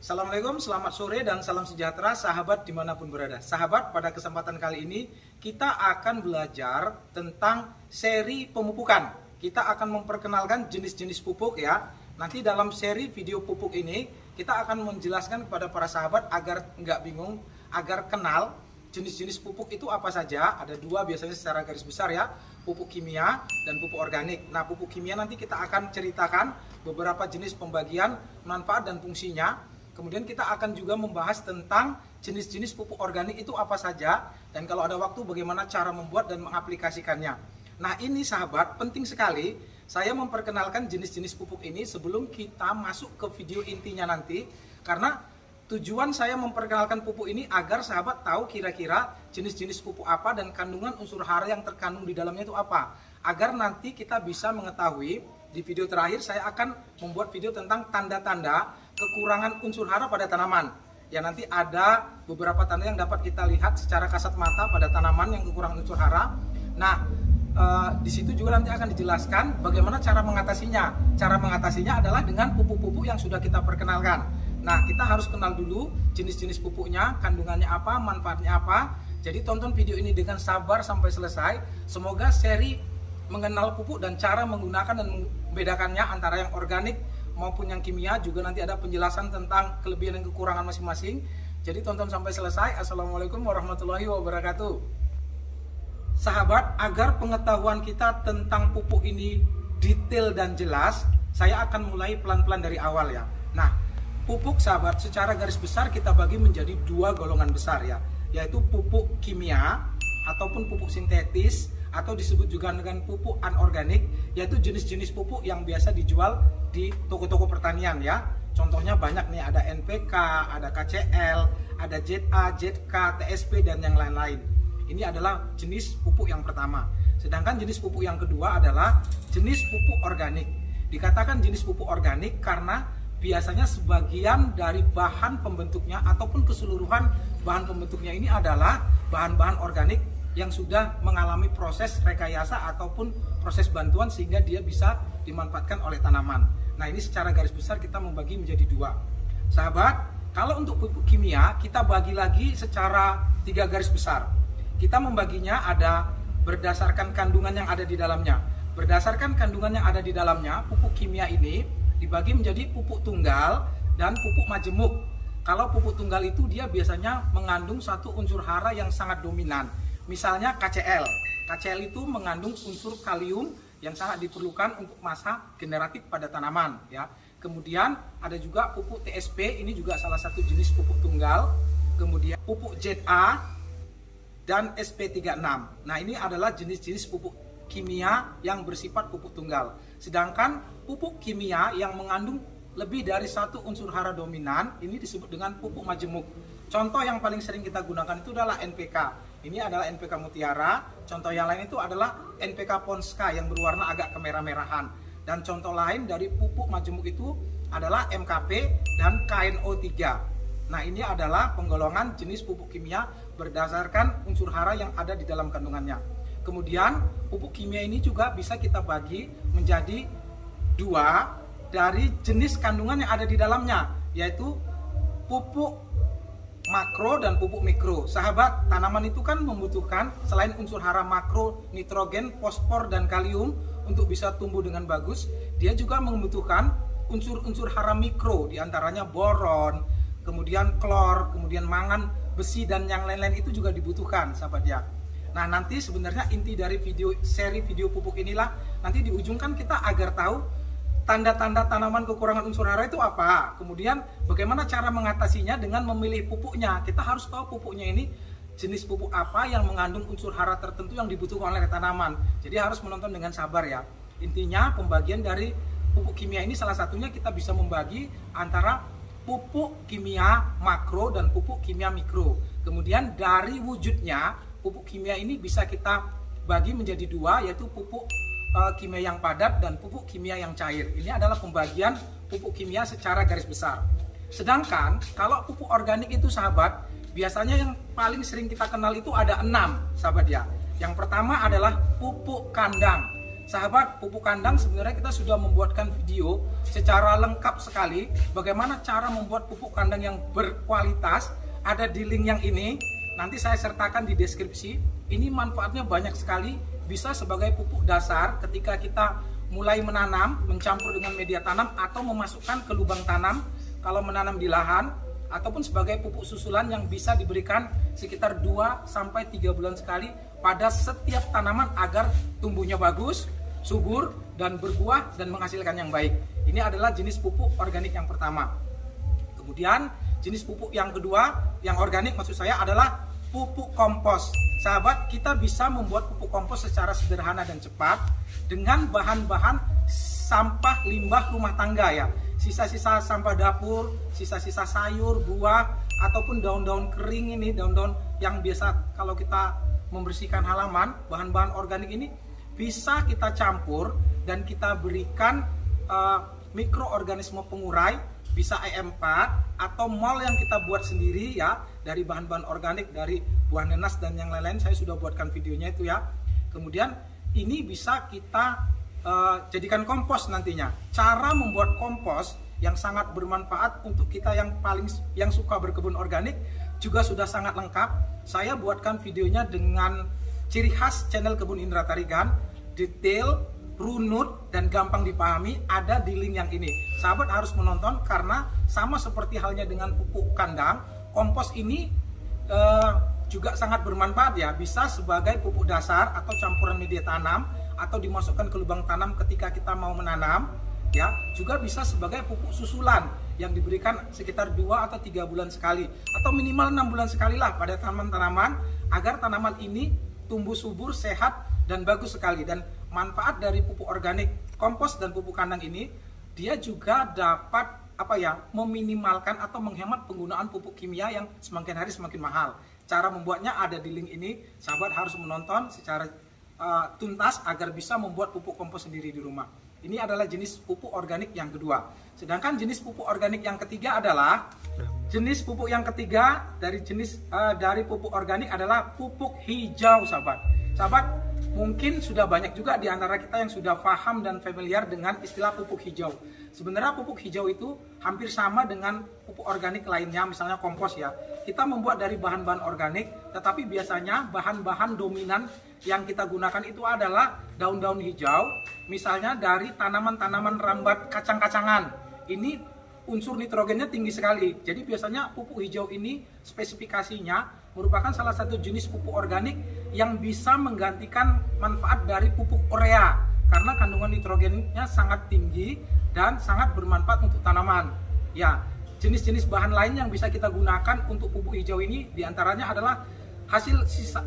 Assalamualaikum, selamat sore dan salam sejahtera sahabat dimanapun berada. Sahabat, pada kesempatan kali ini kita akan belajar tentang seri pemupukan. Kita akan memperkenalkan jenis-jenis pupuk ya. Nanti dalam seri video pupuk ini kita akan menjelaskan kepada para sahabat agar nggak bingung, agar kenal jenis-jenis pupuk itu apa saja. Ada dua biasanya secara garis besar ya, pupuk kimia dan pupuk organik. Nah, pupuk kimia nanti kita akan ceritakan beberapa jenis pembagian, manfaat dan fungsinya. Kemudian kita akan juga membahas tentang jenis-jenis pupuk organik itu apa saja, dan kalau ada waktu bagaimana cara membuat dan mengaplikasikannya. Nah, ini sahabat, penting sekali saya memperkenalkan jenis-jenis pupuk ini sebelum kita masuk ke video intinya nanti, karena tujuan saya memperkenalkan pupuk ini agar sahabat tahu kira-kira jenis-jenis pupuk apa dan kandungan unsur hara yang terkandung di dalamnya itu apa, agar nanti kita bisa mengetahui. Di video terakhir saya akan membuat video tentang tanda-tanda kekurangan unsur hara pada tanaman. Ya, nanti ada beberapa tanda yang dapat kita lihat secara kasat mata pada tanaman yang kekurangan unsur hara. Nah, di situ juga nanti akan dijelaskan bagaimana cara mengatasinya. Cara mengatasinya adalah dengan pupuk-pupuk yang sudah kita perkenalkan. Nah, kita harus kenal dulu jenis-jenis pupuknya, kandungannya apa, manfaatnya apa. Jadi tonton video ini dengan sabar sampai selesai. Semoga seri mengenal pupuk dan cara menggunakan dan membedakannya antara yang organik maupun yang kimia, juga nanti ada penjelasan tentang kelebihan dan kekurangan masing-masing. Jadi tonton sampai selesai. Assalamualaikum warahmatullahi wabarakatuh. Sahabat, agar pengetahuan kita tentang pupuk ini detail dan jelas, saya akan mulai pelan-pelan dari awal ya. Nah, pupuk sahabat secara garis besar kita bagi menjadi dua golongan besar ya, yaitu pupuk kimia ataupun pupuk sintetis, atau disebut juga dengan pupuk anorganik, yaitu jenis-jenis pupuk yang biasa dijual di toko-toko pertanian ya. Contohnya banyak nih, ada NPK, ada KCL, ada ZA, ZK, TSP dan yang lain-lain. Ini adalah jenis pupuk yang pertama. Sedangkan jenis pupuk yang kedua adalah jenis pupuk organik. Dikatakan jenis pupuk organik karena biasanya sebagian dari bahan pembentuknya ataupun keseluruhan bahan pembentuknya ini adalah bahan-bahan organik yang sudah mengalami proses rekayasa ataupun proses bantuan sehingga dia bisa dimanfaatkan oleh tanaman. Nah, ini secara garis besar kita membagi menjadi dua. Sahabat, kalau untuk pupuk kimia kita bagi lagi secara tiga garis besar. Kita membaginya ada berdasarkan kandungan yang ada di dalamnya. Berdasarkan kandungan yang ada di dalamnya, pupuk kimia ini dibagi menjadi pupuk tunggal dan pupuk majemuk. Kalau pupuk tunggal itu dia biasanya mengandung satu unsur hara yang sangat dominan. Misalnya KCL. KCL itu mengandung unsur kalium yang sangat diperlukan untuk masa generatif pada tanaman ya. Kemudian ada juga pupuk TSP, ini juga salah satu jenis pupuk tunggal. Kemudian pupuk ZA dan SP36. Nah, ini adalah jenis-jenis pupuk kimia yang bersifat pupuk tunggal. Sedangkan pupuk kimia yang mengandung lebih dari satu unsur hara dominan, ini disebut dengan pupuk majemuk. Contoh yang paling sering kita gunakan itu adalah NPK. Ini adalah NPK Mutiara. Contoh yang lain itu adalah NPK Ponska yang berwarna agak kemerah-merahan. Dan contoh lain dari pupuk majemuk itu adalah MKP dan KNO3. Nah, ini adalah penggolongan jenis pupuk kimia berdasarkan unsur hara yang ada di dalam kandungannya. Kemudian pupuk kimia ini juga bisa kita bagi menjadi dua dari jenis kandungan yang ada di dalamnya, yaitu pupuk makro dan pupuk mikro. Sahabat, tanaman itu kan membutuhkan selain unsur hara makro, nitrogen, fosfor dan kalium untuk bisa tumbuh dengan bagus, dia juga membutuhkan unsur-unsur hara mikro, diantaranya boron, kemudian klor, kemudian mangan, besi dan yang lain-lain itu juga dibutuhkan sahabat ya. Nah, nanti sebenarnya inti dari seri video pupuk inilah, nanti di ujung kan kita agar tahu tanda-tanda tanaman kekurangan unsur hara itu apa. Kemudian bagaimana cara mengatasinya dengan memilih pupuknya. Kita harus tahu pupuknya ini jenis pupuk apa yang mengandung unsur hara tertentu yang dibutuhkan oleh tanaman. Jadi harus menonton dengan sabar ya. Intinya pembagian dari pupuk kimia ini salah satunya kita bisa membagi antara pupuk kimia makro dan pupuk kimia mikro. Kemudian dari wujudnya pupuk kimia ini bisa kita bagi menjadi dua, yaitu pupuk kimia yang padat dan pupuk kimia yang cair. Ini adalah pembagian pupuk kimia secara garis besar. Sedangkan kalau pupuk organik itu sahabat, biasanya yang paling sering kita kenal itu ada 6 sahabat ya. Yang pertama adalah pupuk kandang. Sahabat pupuk kandang, sebenarnya kita sudah membuatkan video secara lengkap sekali bagaimana cara membuat pupuk kandang yang berkualitas. Ada di link yang ini, nanti saya sertakan di deskripsi. Ini manfaatnya banyak sekali, bisa sebagai pupuk dasar ketika kita mulai menanam, mencampur dengan media tanam atau memasukkan ke lubang tanam kalau menanam di lahan, ataupun sebagai pupuk susulan yang bisa diberikan sekitar 2-3 bulan sekali pada setiap tanaman agar tumbuhnya bagus, subur, dan berbuah dan menghasilkan yang baik. Ini adalah jenis pupuk organik yang pertama. Kemudian jenis pupuk yang kedua, yang organik maksud saya, adalah pupuk kompos. Sahabat, kita bisa membuat pupuk kompos secara sederhana dan cepat dengan bahan-bahan sampah limbah rumah tangga ya. Sisa-sisa sampah dapur, sisa-sisa sayur, buah, ataupun daun-daun kering ini, daun-daun yang biasa kalau kita membersihkan halaman, bahan-bahan organik ini bisa kita campur dan kita berikan mikroorganisme pengurai, bisa E4 atau mol yang kita buat sendiri ya, dari bahan-bahan organik, dari buah nanas dan yang lain-lain. Saya sudah buatkan videonya itu ya. Kemudian ini bisa kita jadikan kompos nantinya. Cara membuat kompos yang sangat bermanfaat untuk kita yang suka berkebun organik juga sudah sangat lengkap. Saya buatkan videonya dengan ciri khas channel Kebun Indra Tarigan, detail, runut, dan gampang dipahami, ada di link yang ini. Sahabat harus menonton karena sama seperti halnya dengan pupuk kandang, kompos ini juga sangat bermanfaat ya, bisa sebagai pupuk dasar atau campuran media tanam atau dimasukkan ke lubang tanam ketika kita mau menanam ya, juga bisa sebagai pupuk susulan yang diberikan sekitar 2 atau 3 bulan sekali atau minimal 6 bulan sekali lah pada tanaman-tanaman agar tanaman ini tumbuh subur, sehat, dan bagus sekali. Dan manfaat dari pupuk organik, kompos, dan pupuk kandang ini, dia juga dapat meminimalkan atau menghemat penggunaan pupuk kimia yang semakin hari semakin mahal. Cara membuatnya ada di link ini. Sahabat harus menonton secara tuntas agar bisa membuat pupuk kompos sendiri di rumah. Ini adalah jenis pupuk organik yang kedua. Sedangkan jenis pupuk organik yang ketiga adalah dari pupuk organik adalah pupuk hijau, sahabat. Sahabat, mungkin sudah banyak juga di antara kita yang sudah paham dan familiar dengan istilah pupuk hijau. Sebenarnya pupuk hijau itu hampir sama dengan pupuk organik lainnya, misalnya kompos ya. Kita membuat dari bahan-bahan organik, tetapi biasanya bahan-bahan dominan yang kita gunakan itu adalah daun-daun hijau, misalnya dari tanaman-tanaman rambat kacang-kacangan. Ini unsur nitrogennya tinggi sekali. Jadi biasanya pupuk hijau ini spesifikasinya merupakan salah satu jenis pupuk organik yang bisa menggantikan manfaat dari pupuk urea karena kandungan nitrogennya sangat tinggi dan sangat bermanfaat untuk tanaman. Ya, jenis-jenis bahan lain yang bisa kita gunakan untuk pupuk hijau ini diantaranya adalah hasil sisa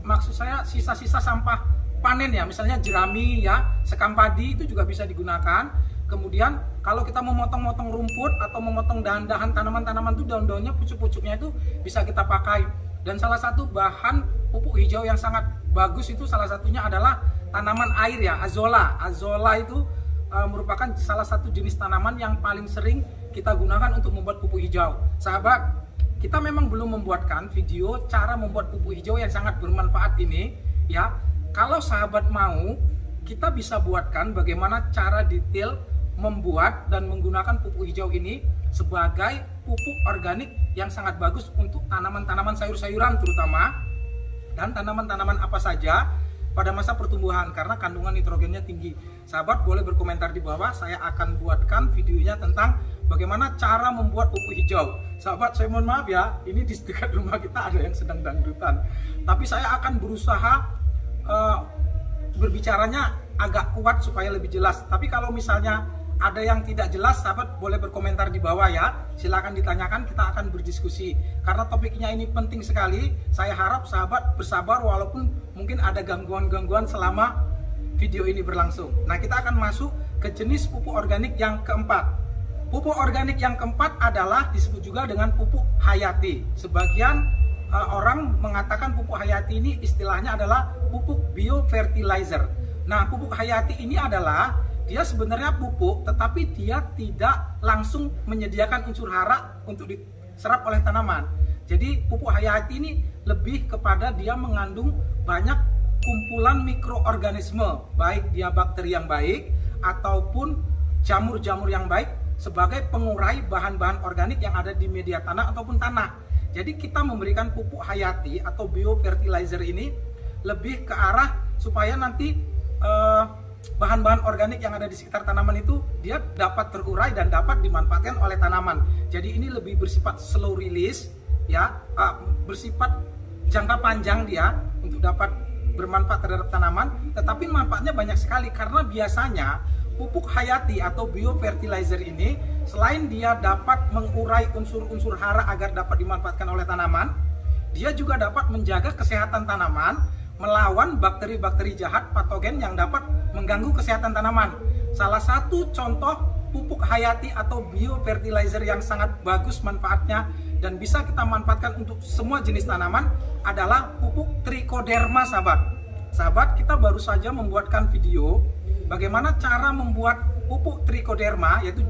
maksud saya sisa-sisa sampah panen ya, misalnya jerami ya, sekam padi itu juga bisa digunakan. Kemudian kalau kita memotong-motong rumput atau memotong dahan-dahan tanaman-tanaman itu, daun-daunnya, pucuk-pucuknya itu bisa kita pakai. Dan salah satu bahan pupuk hijau yang sangat bagus itu salah satunya adalah tanaman air ya, azolla. Azolla itu merupakan salah satu jenis tanaman yang paling sering kita gunakan untuk membuat pupuk hijau. Sahabat, kita memang belum membuatkan video cara membuat pupuk hijau yang sangat bermanfaat ini ya. Kalau sahabat mau, kita bisa buatkan bagaimana cara detail membuat dan menggunakan pupuk hijau ini sebagai pupuk organik yang sangat bagus untuk tanaman-tanaman sayur-sayuran terutama, dan tanaman-tanaman apa saja pada masa pertumbuhan karena kandungan nitrogennya tinggi. Sahabat boleh berkomentar di bawah, saya akan buatkan videonya tentang bagaimana cara membuat pupuk hijau. Sahabat, saya mohon maaf ya, ini di dekat rumah kita ada yang sedang dangdutan, tapi saya akan berusaha berbicaranya agak kuat supaya lebih jelas. Tapi kalau misalnya ada yang tidak jelas, sahabat boleh berkomentar di bawah ya. Silakan ditanyakan, kita akan berdiskusi. Karena topiknya ini penting sekali. Saya harap sahabat bersabar walaupun mungkin ada gangguan-gangguan selama video ini berlangsung. Nah, kita akan masuk ke jenis pupuk organik yang keempat. Pupuk organik yang keempat adalah disebut juga dengan pupuk hayati. Sebagian orang mengatakan pupuk hayati ini istilahnya adalah pupuk biofertilizer. Nah, pupuk hayati ini adalah dia sebenarnya pupuk, tetapi dia tidak langsung menyediakan unsur hara untuk diserap oleh tanaman. Jadi pupuk hayati ini lebih kepada dia mengandung banyak kumpulan mikroorganisme, baik dia bakteri yang baik ataupun jamur-jamur yang baik, sebagai pengurai bahan-bahan organik yang ada di media tanah ataupun tanah. Jadi kita memberikan pupuk hayati atau biofertilizer ini lebih ke arah supaya nanti bahan-bahan organik yang ada di sekitar tanaman itu dia dapat terurai dan dapat dimanfaatkan oleh tanaman. Jadi ini lebih bersifat slow release ya, bersifat jangka panjang dia untuk dapat bermanfaat terhadap tanaman, tetapi manfaatnya banyak sekali karena biasanya pupuk hayati atau biofertilizer ini selain dia dapat mengurai unsur-unsur hara agar dapat dimanfaatkan oleh tanaman, dia juga dapat menjaga kesehatan tanaman melawan bakteri-bakteri jahat patogen yang dapat mengganggu kesehatan tanaman. Salah satu contoh pupuk hayati atau biofertilizer yang sangat bagus manfaatnya dan bisa kita manfaatkan untuk semua jenis tanaman adalah pupuk trichoderma, sahabat. Sahabat, kita baru saja membuatkan video bagaimana cara membuat pupuk trichoderma, yaitu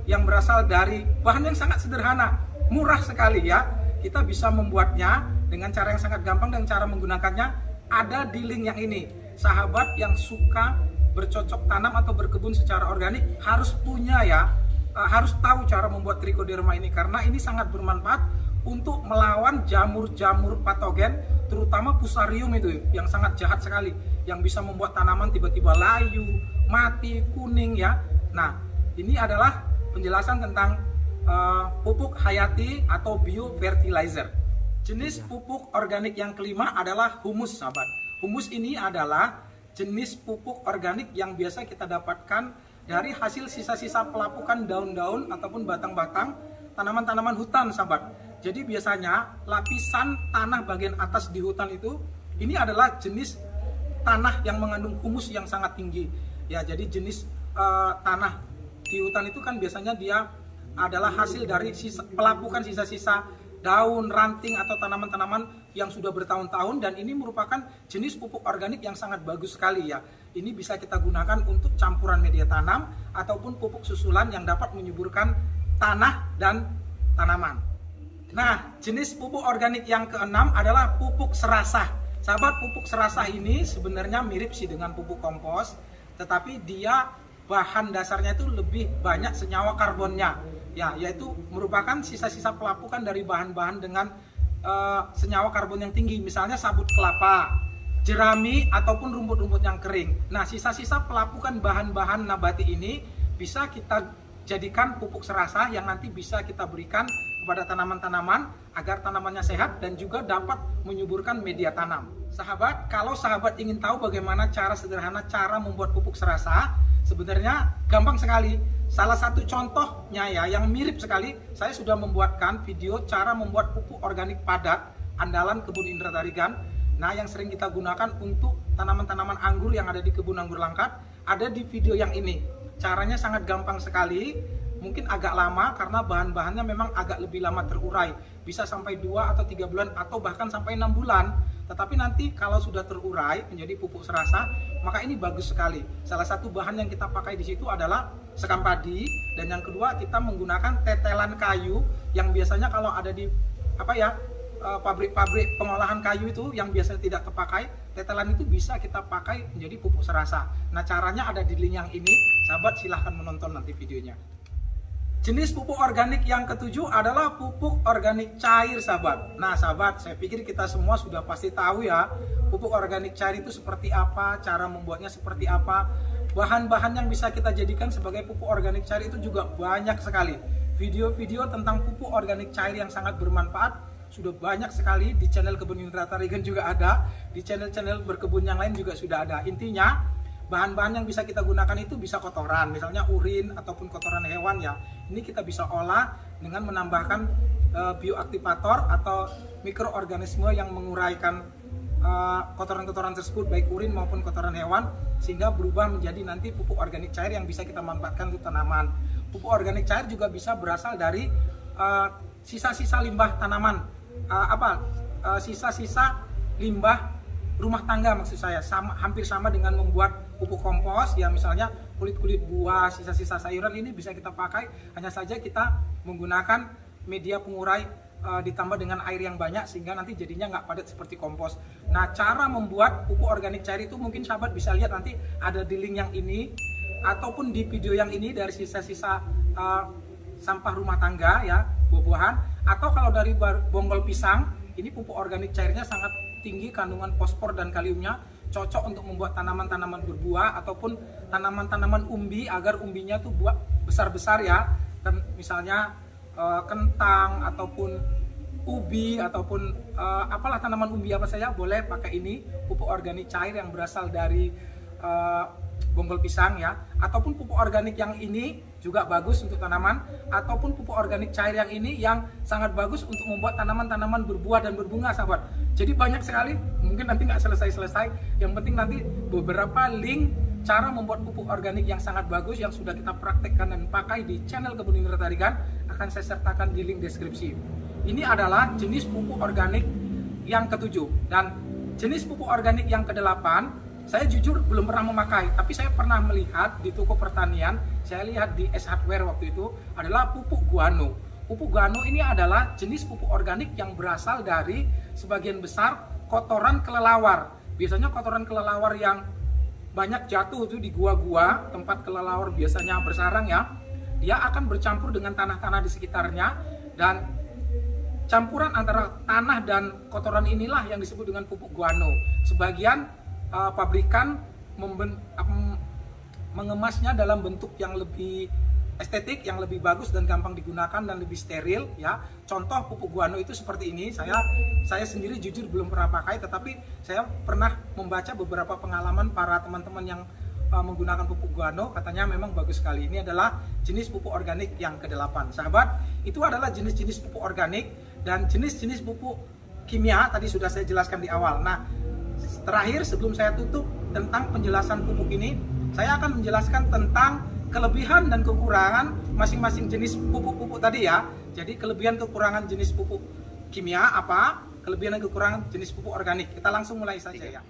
yang berasal dari bahan yang sangat sederhana, murah sekali ya. Kita bisa membuatnya dengan cara yang sangat gampang dan cara menggunakannya ada di link yang ini. Sahabat yang suka bercocok tanam atau berkebun secara organik harus punya ya, harus tahu cara membuat trichoderma ini karena ini sangat bermanfaat untuk melawan jamur-jamur patogen, terutama fusarium itu yang sangat jahat sekali, yang bisa membuat tanaman tiba-tiba layu, mati, kuning ya. Nah, ini adalah penjelasan tentang pupuk hayati atau biofertilizer. Jenis pupuk organik yang kelima adalah humus, sahabat. Humus ini adalah jenis pupuk organik yang biasa kita dapatkan dari hasil sisa-sisa pelapukan daun-daun ataupun batang-batang tanaman-tanaman hutan, sahabat. Jadi biasanya lapisan tanah bagian atas di hutan itu, ini adalah jenis tanah yang mengandung humus yang sangat tinggi. Ya, jadi jenis tanah di hutan itu kan biasanya dia adalah hasil dari pelapukan sisa-sisa daun, ranting atau tanaman-tanaman yang sudah bertahun-tahun, dan ini merupakan jenis pupuk organik yang sangat bagus sekali ya. Ini bisa kita gunakan untuk campuran media tanam ataupun pupuk susulan yang dapat menyuburkan tanah dan tanaman. Nah, jenis pupuk organik yang keenam adalah pupuk serasah. Sahabat, pupuk serasah ini sebenarnya mirip sih dengan pupuk kompos, tetapi dia bahan dasarnya itu lebih banyak senyawa karbonnya. Ya, yaitu merupakan sisa-sisa pelapukan dari bahan-bahan dengan senyawa karbon yang tinggi, misalnya sabut kelapa, jerami ataupun rumput-rumput yang kering. Nah, sisa-sisa pelapukan bahan-bahan nabati ini bisa kita jadikan pupuk serasah yang nanti bisa kita berikan kepada tanaman-tanaman agar tanamannya sehat dan juga dapat menyuburkan media tanam. Sahabat, kalau sahabat ingin tahu bagaimana cara sederhana cara membuat pupuk serasah, sebenarnya gampang sekali. Salah satu contohnya ya yang mirip sekali, saya sudah membuatkan video cara membuat pupuk organik padat andalan kebun Indra Tarigan. Nah, yang sering kita gunakan untuk tanaman-tanaman anggur yang ada di kebun anggur Langkat ada di video yang ini. Caranya sangat gampang sekali, mungkin agak lama karena bahan-bahannya memang agak lebih lama terurai, bisa sampai 2 atau 3 bulan atau bahkan sampai 6 bulan. Tetapi nanti kalau sudah terurai menjadi pupuk serasah, maka ini bagus sekali. Salah satu bahan yang kita pakai di situ adalah sekam padi, dan yang kedua kita menggunakan tetelan kayu yang biasanya kalau ada di pabrik-pabrik pengolahan kayu itu yang biasanya tidak terpakai, tetelan itu bisa kita pakai menjadi pupuk serasah. Nah, caranya ada di link yang ini. Sahabat, silahkan menonton nanti videonya. Jenis pupuk organik yang ketujuh adalah pupuk organik cair, sahabat. Nah, sahabat, saya pikir kita semua sudah pasti tahu ya, pupuk organik cair itu seperti apa, cara membuatnya seperti apa. Bahan-bahan yang bisa kita jadikan sebagai pupuk organik cair itu juga banyak sekali. Video-video tentang pupuk organik cair yang sangat bermanfaat sudah banyak sekali di channel Kebun Indra Tarigan juga ada, di channel-channel berkebun yang lain juga sudah ada. Intinya, bahan-bahan yang bisa kita gunakan itu bisa kotoran, misalnya urin ataupun kotoran hewan ya. Ini kita bisa olah dengan menambahkan bioaktivator atau mikroorganisme yang menguraikan kotoran-kotoran tersebut, baik urin maupun kotoran hewan, sehingga berubah menjadi nanti pupuk organik cair yang bisa kita manfaatkan untuk tanaman. Pupuk organik cair juga bisa berasal dari sisa-sisa limbah tanaman, sisa-sisa limbah rumah tangga maksud saya, hampir sama dengan membuat pupuk kompos ya, misalnya kulit-kulit buah, sisa-sisa sayuran ini bisa kita pakai, hanya saja kita menggunakan media pengurai ditambah dengan air yang banyak sehingga nanti jadinya nggak padat seperti kompos. Nah, cara membuat pupuk organik cair itu mungkin sahabat bisa lihat nanti ada di link yang ini ataupun di video yang ini dari sisa-sisa sampah rumah tangga ya, buah-buahan, atau kalau dari bonggol pisang, ini pupuk organik cairnya sangat tinggi kandungan fosfor dan kaliumnya, cocok untuk membuat tanaman-tanaman berbuah ataupun tanaman-tanaman umbi agar umbinya tuh buah besar-besar ya, misalnya kentang ataupun ubi ataupun apalah tanaman umbi apa saja boleh pakai ini pupuk organik cair yang berasal dari bonggol pisang ya, ataupun pupuk organik yang ini juga bagus untuk tanaman, ataupun pupuk organik cair yang ini yang sangat bagus untuk membuat tanaman-tanaman berbuah dan berbunga sahabat. Jadi banyak sekali, mungkin nanti nggak selesai-selesai, yang penting nanti beberapa link cara membuat pupuk organik yang sangat bagus yang sudah kita praktekkan dan pakai di channel Kebun Indra Tarigan akan saya sertakan di link deskripsi. Ini adalah jenis pupuk organik yang ketujuh, dan jenis pupuk organik yang kedelapan saya jujur belum pernah memakai, tapi saya pernah melihat di toko pertanian, saya lihat di S Hardware waktu itu adalah pupuk guano. Pupuk guano ini adalah jenis pupuk organik yang berasal dari sebagian besar kotoran kelelawar. Biasanya kotoran kelelawar yang banyak jatuh itu di gua-gua, tempat kelelawar biasanya bersarang ya, dia akan bercampur dengan tanah-tanah di sekitarnya, dan campuran antara tanah dan kotoran inilah yang disebut dengan pupuk guano. Sebagian pabrikan mengemasnya dalam bentuk yang lebih estetik, yang lebih bagus dan gampang digunakan dan lebih steril ya. Contoh pupuk guano itu seperti ini. Saya sendiri jujur belum pernah pakai, tetapi saya pernah membaca beberapa pengalaman para teman-teman yang menggunakan pupuk guano, katanya memang bagus sekali. Ini adalah jenis pupuk organik yang ke-8. Sahabat, itu adalah jenis-jenis pupuk organik, dan jenis-jenis pupuk kimia tadi sudah saya jelaskan di awal. Nah, terakhir sebelum saya tutup tentang penjelasan pupuk ini, saya akan menjelaskan tentang kelebihan dan kekurangan masing-masing jenis pupuk-pupuk tadi ya. Jadi kelebihan kekurangan jenis pupuk kimia apa, kelebihan dan kekurangan jenis pupuk organik. Kita langsung mulai saja ya.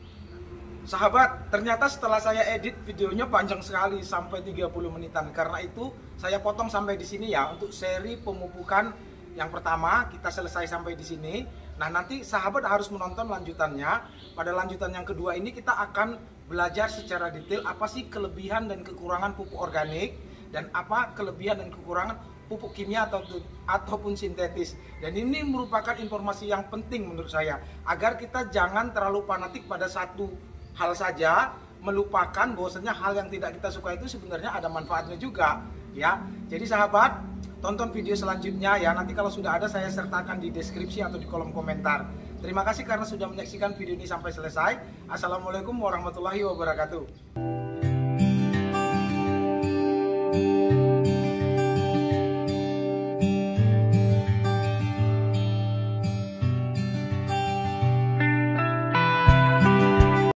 Sahabat, ternyata setelah saya edit videonya panjang sekali sampai 30 menitan. Karena itu saya potong sampai di sini ya untuk seri pemupukan yang pertama. Kita selesai sampai di sini. Nah, nanti sahabat harus menonton lanjutannya. Pada lanjutan yang kedua ini kita akan belajar secara detail apa sih kelebihan dan kekurangan pupuk organik dan apa kelebihan dan kekurangan pupuk kimia ataupun sintetis. Dan ini merupakan informasi yang penting menurut saya, agar kita jangan terlalu fanatik pada satu hal saja, melupakan bahwasanya hal yang tidak kita suka itu sebenarnya ada manfaatnya juga ya. Jadi sahabat, tonton video selanjutnya ya. Nanti kalau sudah ada saya sertakan di deskripsi atau di kolom komentar. Terima kasih karena sudah menyaksikan video ini sampai selesai. Assalamualaikum warahmatullahi wabarakatuh.